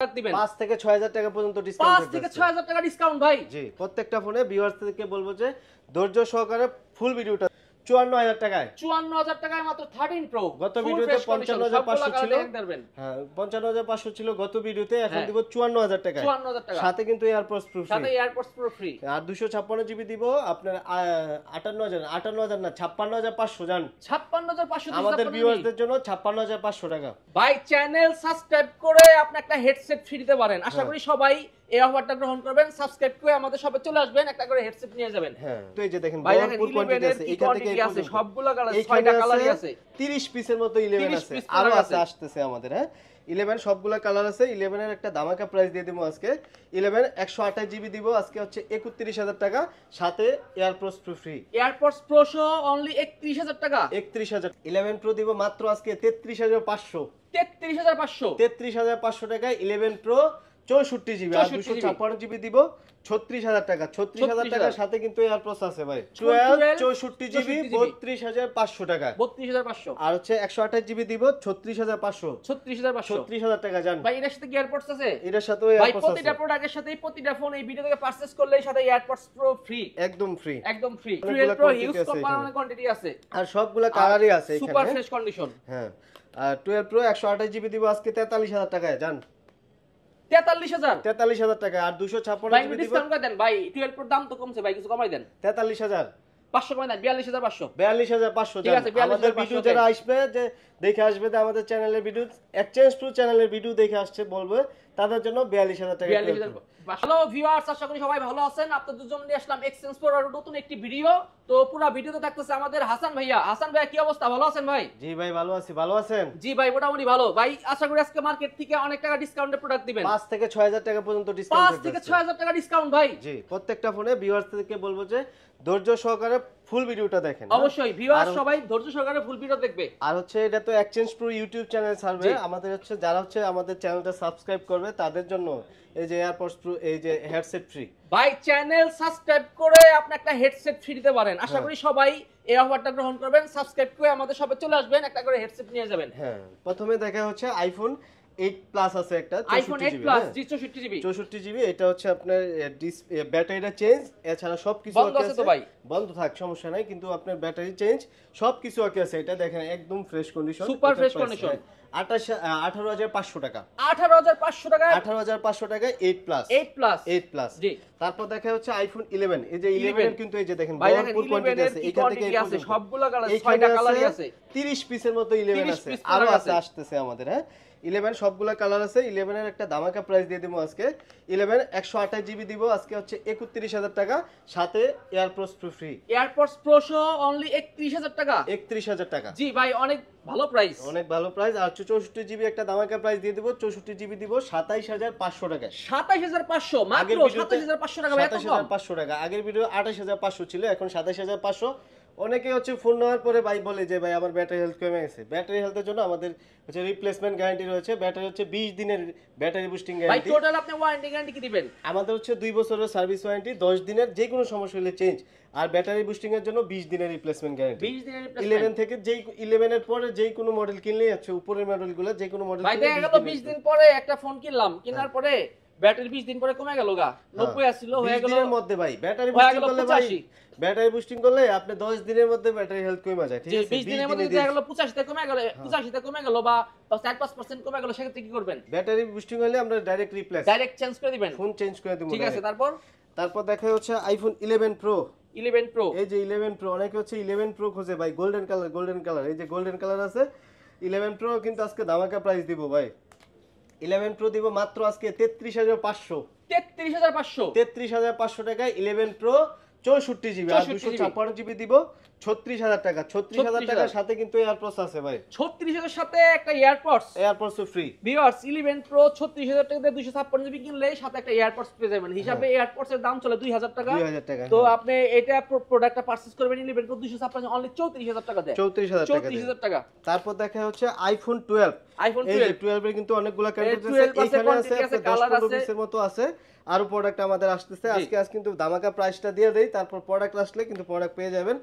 দিবেন 5 থেকে 6000 টাকা পর্যন্ত ডিসকাউন্ট 5 থেকে 6000 টাকা ডিসকাউন্ট ভাই। জি, প্রত্যেকটা ফোনে ভিউয়ার্স থেকে বলবো যে ধৈর্য সহকারে ফুল ভিডিওটা 54000 টাকায় 54000 টাকায় মাত্র 13 প্রো। গত ভিডিওতে 55500 ছিল। হ্যাঁ 55500 ছিল গত ভিডিওতে, এখন দিব 54000 টাকায়। 54000 টাকা সাথে কিন্তু এয়ারপডস প্রো ফ্রি। সাথে এয়ারপডস প্রো ফ্রি। আর 256 জিবি দিব আপনার 58000 না 56500 জান। 56500 আমাদের ভিউয়ারদের জন্য 56500 টাকা। ভাই চ্যানেল সাবস্ক্রাইব করে আপনি একটা হেডসেট ফ্রি দিতে পারেন। আশা করি সবাই এই অফারটা গ্রহণ করবেন। সাবস্ক্রাইব করে আমাদের শপে চলে আসবেন, একটা করে হেডসেট নিয়ে যাবেন। হ্যাঁ তো এই যে দেখেন ভাই ভরপুর কোয়ান্টিটি আছে, এখান থেকে এই আছে পর্যন্ত সবগুলা কালার, এইখানে 6টা কালারই আছে। 30 পিসের মতো 11 আছে, আরো আছে আসতেছে আমাদের। হ্যাঁ 11 সবগুলা কালার আছে। 11 এর একটা দামাকা প্রাইস দিয়ে দেবো আজকে। 11 128 জিবি দিব আজকে হচ্ছে 31000 টাকা, সাথে AirPods pro free. AirPods pro সহ অনলি 31000 টাকা। 31000। 11 প্রো দিব মাত্র আজকে 33500। 33500 33500 টাকায় 11 প্রো 64 জিবি আর 256 জিবি দিব 36000 টাকা। 36000 টাকার সাথে কিন্তু এয়ারপডস আছে ভাই। 12 64 জিবি 32500 টাকা। 32500 আর হচ্ছে 128 জিবি দিব 36500। 36000 টাকা জান। ভাই এর সাথে কি এয়ারপডস আছে? এর সাথেও ভাই এয়ারপডস আছে। প্রতিটা প্রোডাক্টের সাথেই প্রতিটা ফোন এই ভিডিও থেকে পারচেজ করলেই সাথে এয়ারপডস প্রো ফ্রি। একদম ফ্রি, একদম free. 12 pro huge company quantity আছে আর সবগুলা কালারই আছে এখানে। Super fresh condition. হ্যাঁ আর 12 প্রো 128 জিবি দিব আজকে 43000 টাকায় জান। 43000 টাকা। আর 256 ভাই জিবি দিব ডিসকাউন্ট করে দেন ভাই। 12 প্রোর দাম তো কমছে ভাই, কিছু কমাই দেন। 43000 500 কমাই দেন, 42500। 42500 ঠিক আছে, 42500 আমাদের ভিডিও যারা আসবে, যে দেখে আসবে যে আমাদের চ্যানেলের ভিডিও, এক্সচেঞ্জ টু চ্যানেলের ভিডিও দেখে আসছে বলবে, তাদের জন্য 42000 টাকা। 42000। হ্যালো ভিউয়ার্স, আশা করি সবাই ভালো আছেন। আপনাদের জন্য নিয়ে আসলাম এক্সচেঞ্জ প্রো এর নতুন একটি ভিডিও। তো পুরো ভিডিওতে থাকতেছে আমাদের হাসান ভাইয়া। হাসান ভাইয়া কি অবস্থা, ভালো আছেন ভাই? জি ভাই ভালো আছি, ভালো আছেন? জি ভাই মোটামুটি ভালো। ভাই আশা করি আজকে মার্কেট থেকে অনেক টাকা ডিসকাউন্টে প্রোডাক্ট দিবেন। 5 থেকে 6000 টাকা পর্যন্ত ডিসকাউন্ট 5 থেকে 6000 টাকা ডিসকাউন্ট ভাই। জি, প্রত্যেকটা ফোনে ভিউয়ার্স থেকে বলবো যে ধৈর্য সহকারে ফুল ভিডিওটা দেখেন। অবশ্যই ভিউয়ার্স সবাই ধৈর্য সহকারে ফুল ভিডিও দেখবে। আর হচ্ছে এটা তো exchange pro YouTube channel survey, আমাদের হচ্ছে যারা হচ্ছে আমাদের চ্যানেলটা সাবস্ক্রাইব করবে তাদের জন্য এই যে এয়ারপডস প্রো, এই যে হেডসেট ফ্রি। ভাই চ্যানেল সাবস্ক্রাইব করে আপনি একটা হেডসেট ফ্রি দিতে পারেন। আশা করি সবাই এই অফারটা গ্রহণ করবেন। সাবস্ক্রাইব করে আমাদের শপে চলে আসবেন, একটা করে হেডসেট নিয়ে যাবেন। হ্যাঁ প্রথমে দেখা হচ্ছে আইফোন 8 প্লাস আছে একটা, আইফোন 8 প্লাস জি 64 জিবি। 64 জিবি। এটা হচ্ছে আপনার ব্যাটারিটা চেঞ্জ, এছাড়া সবকিছু বন্ধ আছে তো ভাই? বন্ধ থাক সমস্যা নাই, কিন্তু আপনার ব্যাটারি চেঞ্জ সবকিছু ওকে আছে। এটা দেখেন একদম fresh condition, super fresh condition. 18500 টাকা। 18500 টাকা। 18500 টাকায় 8 প্লাস। 8 প্লাস জি। তারপর দেখা হচ্ছে আইফোন 11। এই যে 11 এর কিন্তু এই যে দেখেন ভাই ভরপুর কোয়ান্টিটি আছে, এখান থেকে এই আছে পর্যন্ত সবগুলা কালার, এইখানে 6টা কালারই আছে। 30 পিসের মতো 11 আছে, আরো আছে আসতেছে আমাদের। হ্যাঁ 11 সবগুলা কালার আছে। 11 এর একটা দামাকা প্রাইস দিয়ে দেবো আজকে। 11 128 জিবি দিব আজকে হচ্ছে 31000 টাকা, সাথে AirPods pro free. AirPods pro সহ অনলি 31000 টাকা। 31000 টাকা। জি ভাই অনেক ভালো প্রাইস, অনেক ভালো প্রাইস। আর 64 জিবি একটা দামাকা প্রাইস দিয়ে দেব। 64 জিবি দিব 27500 টাকা। 27500 মাত্র 27500 টাকা। 27500 টাকা। আগের ভিডিও 28500 ছিল, এখন 27500। অনেকে হচ্ছে ফোন নেওয়ার পরে ভাই বলে যে ভাই আমার ব্যাটারি হেলথ কমে গেছে। ব্যাটারি হেলথের জন্য আমাদের হচ্ছে রিপ্লেসমেন্ট গ্যারান্টি রয়েছে। ব্যাটারি হচ্ছে 20 দিনের ব্যাটারি বুস্টিং ভাই গ্যারান্টি। টোটাল আপনি ওয়ারেন্টি গ্যারান্টি কি দিবেন? আমাদের হচ্ছে 2 বছরের সার্ভিস ওয়ারেন্টি, 10 দিনের যে কোনো সমস্যা হলে চেঞ্জ, আর ব্যাটারি বুস্টিং এর জন্য 20 দিনের রিপ্লেসমেন্ট গ্যারান্টি। 20 দিনের রিপ্লেসমেন্ট। 11 থেকে যেই 11 এর পরে যেই কোনো মডেল কিনলেই আছে, উপরের মডেলগুলো যে কোনো মডেল ভাই দেখা গেল 20 দিন পরে একটা ফোন কিনলাম, কেনার পরে ব্যাটারি 20 দিন পরে কমে গেল গা 90 আসছিল, হয়ে গেল এর মধ্যে ভাই ব্যাটারি বুস্টিং করলে ভাই ব্যাটারি বুস্টিং করলে আপনি 10 দিনের মধ্যে ব্যাটারি হেলথ কমে যায়। ঠিক আছে 20 দিনের মধ্যে দেখা গেল 85 তে কমে গেল, 85 তে কমে গেল বা 4-5% কমে গেল, সেক্ষেত্রে কি করবেন? ব্যাটারি বুস্টিং হলে আমরা ডাইরেক্ট রিপ্লেস, ডাইরেক্ট চেঞ্জ করে দিবেন, ফোন চেঞ্জ করে দেব। ঠিক আছে। তারপর দেখা হচ্ছে আইফোন 11 প্রো। 11 প্রো, এই যে 11 প্রো, অনেকে হচ্ছে 11 প্রো খোঁজে ভাই, গোল্ডেন কালার। এই যে গোল্ডেন কালার আছে 11 প্রো, কিন্তু আজকে ধামাকা প্রাইস দিব ভাই। 11 প্রো দিব মাত্র আজকে 33500। 33500 টাকায় 11 প্রো 64 জিবি আর 256 জিবি দিব 36000 টাকা। 36000 টাকার সাথে কিন্তু এয়ারপডস আছে ভাই। 36000 সাথে একটা এয়ারপডস ফ্রি। ভিউয়ার্স 11 প্রো 36000 টাকা দিয়ে 256 জিবি কিনলে সাথে একটা এয়ারপডস পেয়ে যাবেন। হিসাবে এয়ারপডস এর দাম চলে 2000 টাকা। 2000 টাকা। তো আপনি এটা প্রোডাক্টটা পারচেজ করবেন 11 প্রো 256 অনলি 34000 টাকা দেয়। 34000 টাকা। তারপর দেখা হচ্ছে আইফোন 12। এই যে 12 এর কিন্তু অনেকগুলা ক্যাটাগরি আছে, এখানে আছে আপনার 10-15 পিসের মতো আছে। আরো প্রোডাক্ট আমাদের আসতেছে। আজকে কিন্তু দামাকা প্রাইসটা দিয়ে দেই, তারপর প্রোডাক্ট আসলে কিন্তু প্রোডাক্ট পেয়ে যাবেন।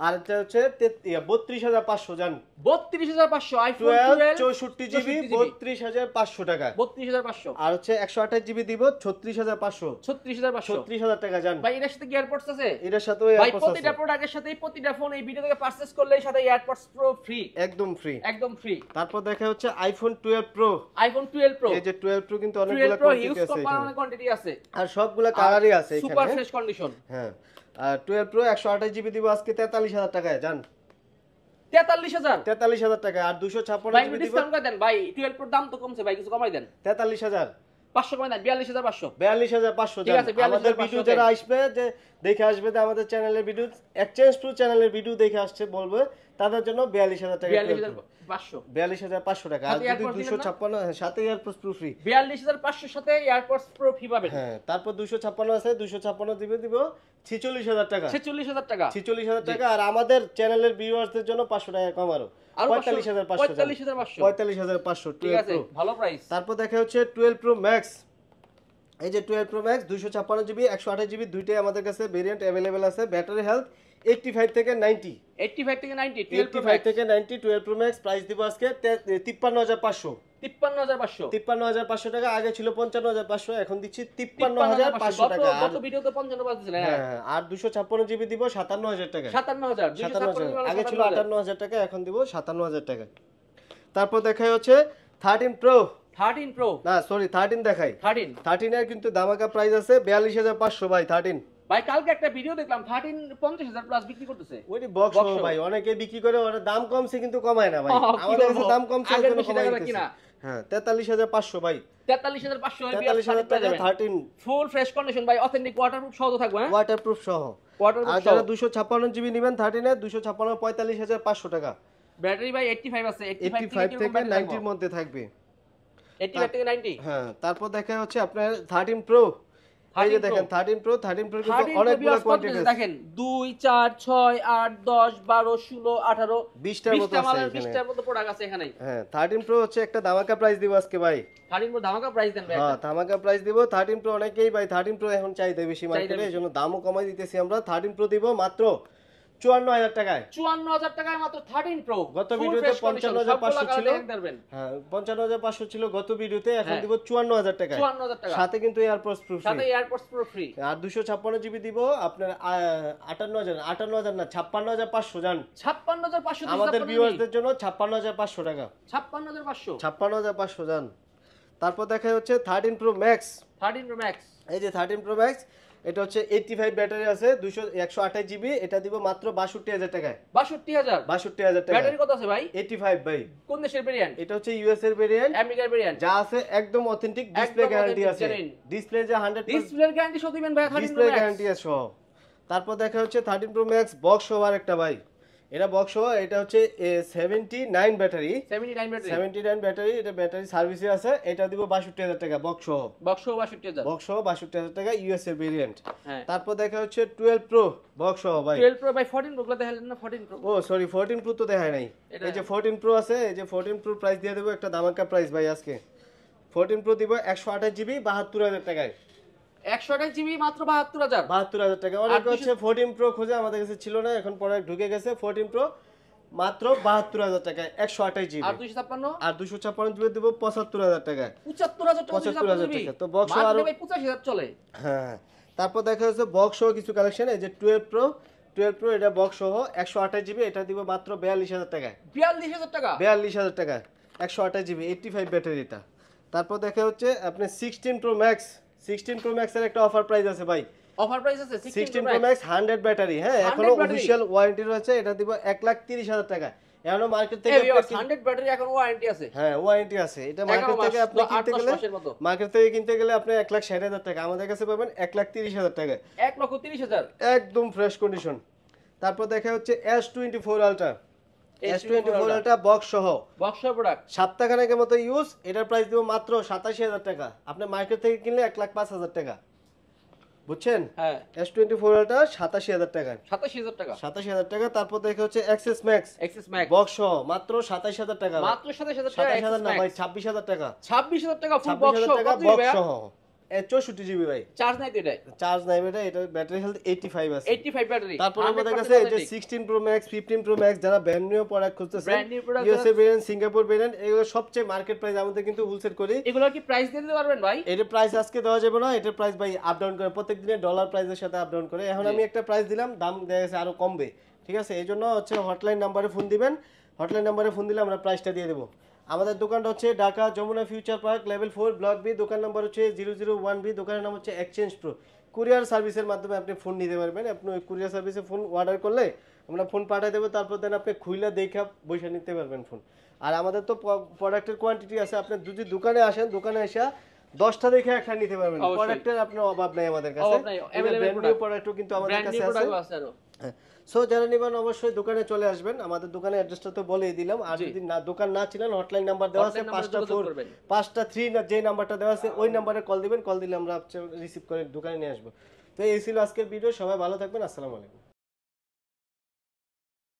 আর এটা হচ্ছে 32500 জান 32500 আইফোন 12 12 64 জিবি 32500 টাকা 32500 আর হচ্ছে 128 জিবি দিব 36500 36500 36000 টাকা জান ভাই এর সাথে কি এয়ারপডস আছে? এটার সাথে ভাই এয়ারপডস আছে প্রতিটা প্রোডাক্টের সাথে প্রতিটা ফোন এই ভিডিও থেকে পারচেজ করলে সাথে এয়ারপডস প্রো ফ্রি, একদম ফ্রি। একদম ফ্রি। তারপর দেখা হচ্ছে আইফোন 12 প্রো, আইফোন 12 প্রো, এই যে 12 প্রো কিন্তু 12 অনেকগুলো প্রো কোয়ান্টিটি হিউজ আছে এখানে মানে কোয়ান্টিটি আছে আর সবগুলা কালারই আছে এখানে সুপার ফ্রেশ কন্ডিশন। হ্যাঁ আর 12 প্রো 128 জিবি দিব আজকে 43000 টাকায় জান 43000 টাকা আর 256 ভাই জিবি দিব ডিসকাউন্ট করে দেন ভাই 12 প্রোর দাম তো কমছে ভাই কিছু কমাই দেন 43000 500 কমাই দেন 42500 42500 ঠিক আছে, 42,500 আমাদের ভিডিও যারা আসবে যে দেখে আসবে যে আমাদের চ্যানেলের ভিডিও এক্সচেঞ্জ টু চ্যানেলের ভিডিও দেখে আসছে বলবে তাদের জন্য 42000 টাকা 42500 42500 টাকা আর যদি 256 সাথে এয়ারপডস প্রো ফ্রি 42500 সাথে এয়ারপডস প্রো ফ্রি পাবেন। হ্যাঁ তারপর 256 আছে 256 দিব 46000 টাকা 46000 টাকা 46000 টাকা আর আমাদের চ্যানেলের ভিউয়ারদের জন্য 500 টাকা কম আরো 45500 45500 ঠিক আছে ভালো প্রাইস। তারপর দেখা হচ্ছে 12 প্রো ম্যাক্স, এই যে 12 প্রো ম্যাক্স 256 জিবি 128 জিবি দুইটাই আমাদের কাছে ভেরিয়েন্ট अवेलेबल আছে। ব্যাটারি হেলথ 85 থেকে 90 85 থেকে 90 12 প্রো 85 থেকে 90 12 প্রো ম্যাক্স প্রাইস দিব আজকে 53500 53500 টাকা। আগে ছিল 55500 এখন দিচ্ছি 53500 টাকা। গত ভিডিওতে 55 দিছিলেন হ্যাঁ আর 256 জিবি দিব 57000 টাকা 57000 256 আগে ছিল 58000 টাকা এখন দিব 57000 টাকা। তারপর দেখাই হচ্ছে 13 প্রো 13 প্রো না সরি 13 দেখাই 13 এর কিন্তু ধামাকা প্রাইস আছে 42500 ভাই 13 ভাই কালকে একটা ভিডিও দেখলাম 13 50000 প্লাস বিক্রি করতেছে ওই বক্স ভাই অনেকে বিক্রি করে ওর দাম কমছে কিন্তু কমায় না ভাই আমাদের কাছে দাম কমছে আগের জন্য বেশি কমাই টাকা দিতেছে। কিনা হ্যাঁ 43500 ভাই 43500 43000 টাকা 13 ফুল ফ্রেশ কন্ডিশন ভাই অথেন্টিক ওয়াটারপ্রুফ সহ তো থাকবে হ্যাঁ ওয়াটারপ্রুফ সহ আর যারা 256 জিবি নেবেন 13 এ 256 45500 টাকা। ব্যাটারি ভাই 85 আছে 85 থেকে 90 এর মধ্যে থাকবে 85 থেকে 90 হ্যাঁ তারপর দেখা হচ্ছে আপনার 13 প্রো এই যে দেখেন 13 প্রো কিন্তু অনেকগুলো কোয়ান্টিটি আছে দেখেন 2 4 6 8 10 12 16 18 20 টার মতো আছে এখানে 20 টার মতো প্রোডাক্ট আছে এখানে। হ্যাঁ 13 প্রো হচ্ছে একটা ধামাকা প্রাইস দিব আজকে ভাই 13 প্রো ধামাকা প্রাইস দেন ভাই হ্যাঁ ধামাকা প্রাইস দিব 13 প্রো অনেকেই ভাই 13 প্রো এখন চাইতে বেশি মার্কেটে এজন্য দামও কমাই দিতেছি আমরা 13 প্রো দিব মাত্র 54000 টাকায় 54000 টাকায় মাত্র 13 প্রো। গত ভিডিওতে 55500 ছিল হ্যাঁ 55500 ছিল গত ভিডিওতে এখন দিব 54000 টাকায় 54000 টাকা সাথে কিন্তু এয়ারপডস প্রো সাথে এয়ারপডস প্রো ফ্রি আর 256 জিবি দিব আপনার 58000 না 56500 জান 56500 আমাদের ভিউয়ারদের জন্য 56500 টাকা 56500 জান। তারপর দেখা হচ্ছে 13 প্রো ম্যাক্স 13 প্রো ম্যাক্স এই যে 13 প্রো ম্যাক্স এটা হচ্ছে 85 ব্যাটারি আছে 128 জিবি এটা দিব মাত্র 62000 টাকায় 62000 টাকা। ব্যাটারি কত আছে ভাই? 85 ভাই। কোন দেশের ভেরিয়েন্ট? এটা হচ্ছে ইউএস এর ভেরিয়েন্ট আমেরিকার ভেরিয়েন্ট যা আছে একদম অথেন্টিক ডিসপ্লে গ্যারান্টি আছে ডিসপ্লে যে 100% ডিসপ্লের গ্যারান্টি সহ দিবেন ভাই 13 ডিসপ্লে গ্যারান্টি আছে সহ। তারপর দেখা হচ্ছে 13 প্রো ম্যাক্স বক্স সহ আরেকটা ভাই এটা বক্স সহ এটা হচ্ছে 79 ব্যাটারি 79 ব্যাটারি এটা ব্যাটারি সার্ভিসে আছে এটা দিব 62000 টাকা বক্স সহ 62000 টাকা ইউএস এর ভেরিয়েন্ট। তারপর দেখা হচ্ছে 12 প্রো বক্স সহ ভাই 12 প্রো ভাই 14 প্রো গুলো দেখালেন না 14 প্রো ও সরি 14 প্রো তো দেখায় নাই এই যে 14 প্রো আছে এই যে 14 প্রো প্রাইস দিয়ে দেব একটা ধামাকা প্রাইস ভাই আজকে 14 প্রো দিব 128 জিবি 72000 টাকায় 128 জিবি মাত্র 72000 টাকা। অনেক হচ্ছে 14 প্রো খোঁজে আমাদের কাছে ছিল না এখন পরে ঢুকে গেছে 14 প্রো মাত্র 72000 টাকায় 128 জিবি আর 256 জিবি দেব 75000 টাকায় 75000 টাকা তো বক্স আরো ভাই 85000 চলে। হ্যাঁ তারপর দেখা যাচ্ছে বক্স সহ কিছু কালেকশন এই যে 12 প্রো এটা বক্স সহ 128 জিবি এটা দিব মাত্র 42000 টাকায় 42000 টাকা 128 জিবি 85 ব্যাটারি এটা। তারপর দেখা হচ্ছে আপনি 16 প্রো ম্যাক্স এর একটা অফার প্রাইস আছে ভাই অফার প্রাইস আছে 16 প্রো ম্যাক্স 100 ব্যাটারি হ্যাঁ এখনো অফিশিয়াল ওয়ারেন্টি রয়েছে এটা দিব 1,30,000 টাকা এখনো মার্কেট থেকে 100 ব্যাটারি এখন ওয়ারেন্টি আছে হ্যাঁ ওয়ারেন্টি আছে এটা মার্কেট থেকে কিনতে গেলে আপনি 1,60,000 টাকা আমাদের কাছে পাবেন 1,30,000 টাকা 1,30,000 একদম ফ্রেশ কন্ডিশন। তারপর দেখা হচ্ছে S24 আলট্রা বক্স সহ প্রোডাক্ট সপ্তাহখানেকের মতো ইউজ এটার প্রাইস দিব মাত্র 87000 টাকা আপনি মার্কেট থেকে কিনলে 1,05,000 টাকা বুঝছেন হ্যাঁ S24 আলট্রা 87000 টাকা 87000 টাকা। তারপর দেখা হচ্ছে এক্সএস ম্যাক্স বক্স সহ মাত্র 27000 টাকা 27000 না ভাই 26000 টাকা ফুল বক্স সহ বক্স সহ 64 জিবি ভাই, চার্জ নাই তো এটাই? চার্জ নাই এটা, এটা ব্যাটারি হেলথ 85 আছে। 85 ব্যাটারি। তারপর আমাদের কাছে এই যে 16 প্রো ম্যাক্স 15 প্রো ম্যাক্স যারা ব্র্যান্ড নিউ প্রোডাক্ট খুঁজতেছেন, brand new product USA variant, Singapore variant, এগুলো সবচেয়ে মার্কেট প্রাইস আমাদের কিন্তু হোলসেল করি। এগুলো কি প্রাইস দিয়ে দিতে পারবেন ভাই? এটা প্রাইস আজকে দেওয়া যাবে না, এটার প্রাইস ভাই আপ ডাউন করে, প্রত্যেক দিনে ডলার প্রাইসের সাথে আপ ডাউন করে। এখন আমি একটা প্রাইস দিলাম, দাম দেখা গেছে আরো কমবে, ঠিক আছে? এই জন্য হচ্ছে হটলাইন নাম্বারে ফোন দিবেন, হটলাইন নাম্বারে ফোন দিলে আমরা প্রাইসটা দিয়ে দেবো। আমাদের দোকানটা হচ্ছে Dhaka Jamuna future park level 4 block B, দোকান নাম্বার হচ্ছে 001 বি, দোকানের নাম হচ্ছে এক্সচেঞ্জ প্রো। কুরিয়ার সার্ভিসের মাধ্যমে আপনি ফোন নিতে পারবেন। আপনি ওই কুরিয়ার সার্ভিসে ফোন অর্ডার করলে আমরা ফোন পাঠিয়ে দেবো, তারপর দেন আপনি খুইলা দেখা বসে নিতে পারবেন ফোন। আর আমাদের তো প্রোডাক্টের কোয়ান্টিটি আছে, আপনি যদি দোকানে আসেন, দোকানে এসে 10টা দেখে একটা নিতে পারবেন। প্রোডাক্টের আপনার অভাব নাই আমাদের কাছে, প্রোডাক্টও কিন্তু আমাদের কাছে আছে। সো যারা নেবেন অবশ্যই দোকানে চলে আসবেন। আমাদের দোকানের অ্যাড্রেসটা তো বলেই দিলাম। আর যদি না দোকান না ছিলেন, হটলাইন নাম্বার দেওয়া আছে 5টা 3 না যে নাম্বারটা দেওয়া আছে ওই নাম্বারে কল দিবেন, কল দিলে আমরা রিসিভ করে দোকানে নিয়ে আসবো। তো এই ছিল আজকের ভিডিও, সবাই ভালো থাকবেন, আসসালামু আলাইকুম।